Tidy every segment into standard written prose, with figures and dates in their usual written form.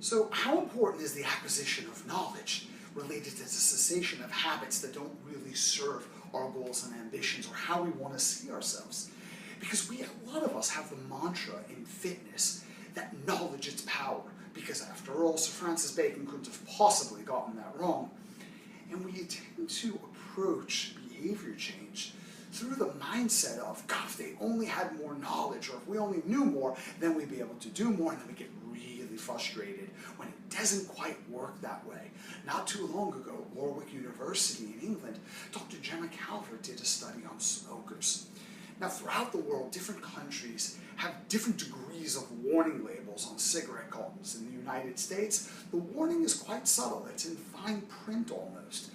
So how important is the acquisition of knowledge related to the cessation of habits that don't really serve our goals and ambitions or how we want to see ourselves? Because a lot of us have the mantra in fitness that knowledge is power, because after all, Sir Francis Bacon couldn't have possibly gotten that wrong. And we tend to approach behavior change through the mindset of, God, if they only had more knowledge, or if we only knew more, then we'd be able to do more, and then we get really frustrated when it doesn't quite work that way. Not too long ago, Warwick University in England, Dr. Gemma Calvert did a study on smokers. Now, throughout the world, different countries have different degrees of warning labels on cigarette cartons. In the United States, the warning is quite subtle. It's in fine print almost.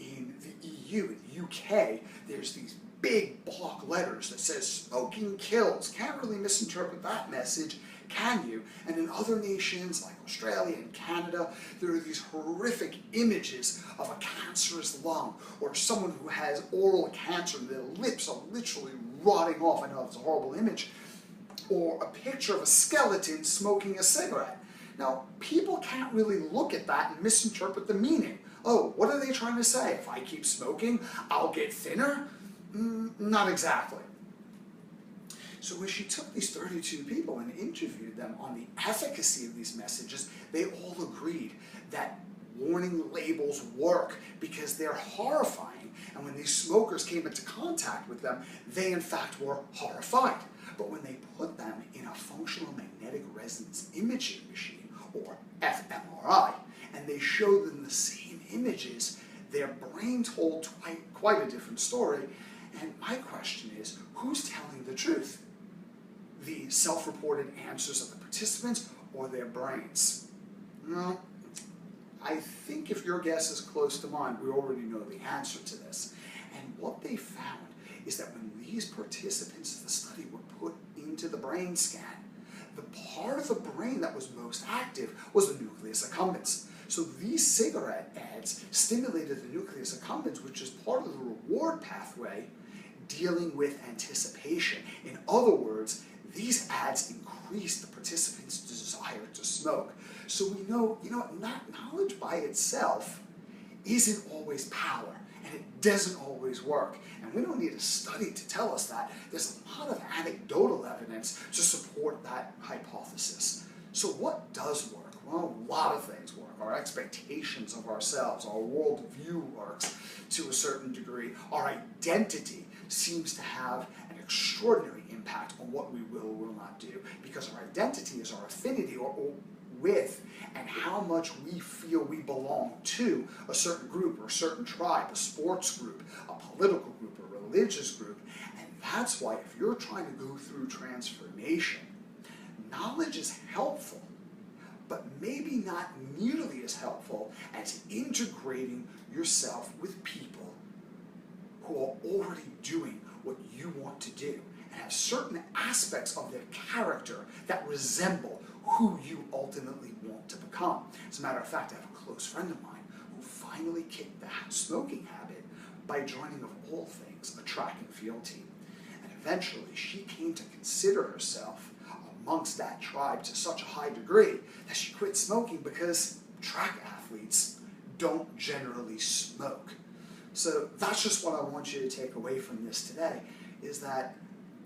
In the EU, in the UK, there's these big block letters that says smoking kills. Can't really misinterpret that message, can you? And in other nations like Australia and Canada, there are these horrific images of a cancerous lung or someone who has oral cancer and their lips are literally rotting off. I know it's a horrible image. Or a picture of a skeleton smoking a cigarette. Now, people can't really look at that and misinterpret the meaning. Oh, what are they trying to say? If I keep smoking, I'll get thinner? Not exactly. So when she took these 32 people and interviewed them on the efficacy of these messages, they all agreed that warning labels work because they're horrifying. And when these smokers came into contact with them, they in fact were horrified. But when they put them in a functional magnetic resonance imaging machine, or fMRI, and they showed them the same images, their brain told quite a different story. And my question is, who's telling the truth? The self-reported answers of the participants or their brains? No, I think if your guess is close to mine, we already know the answer to this. And what they found is that when these participants of the study were put into the brain scan, the part of the brain that was most active was the nucleus accumbens. So these cigarette ads stimulated the nucleus accumbens, which is part of the reward pathway dealing with anticipation. In other words, these ads increased the participants' desire to smoke. So we know, not knowledge by itself isn't always power, and it doesn't always work. And we don't need a study to tell us that. There's a lot of anecdotal evidence to support that hypothesis. So what does work? Well, a lot of things work. Our expectations of ourselves, our worldview works to a certain degree. Our identity seems to have an extraordinary impact on what we will or will not do, because our identity is our affinity or with and how much we feel we belong to a certain group or a certain tribe, a sports group, a political group, a religious group. And that's why if you're trying to go through transformation, knowledge is helpful, but maybe not nearly as helpful as integrating yourself with people who are already doing what you want to do and have certain aspects of their character that resemble who you ultimately want to become. As a matter of fact, I have a close friend of mine who finally kicked the smoking habit by joining, of all things, a track and field team. And eventually she came to consider herself amongst that tribe to such a high degree that she quit smoking because track athletes don't generally smoke. So that's just what I want you to take away from this today, is that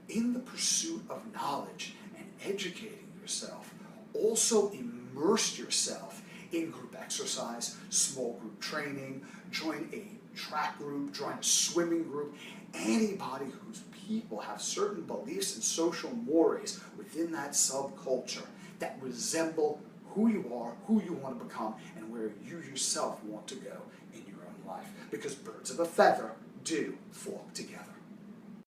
in the pursuit of knowledge and educating yourself, also immerse yourself in group exercise, small group training, join a track group, join a swimming group, anybody whose people have certain beliefs and social mores within that subculture that resemble who you are, who you want to become, and where you yourself want to go in your own life. Because birds of a feather do flock together.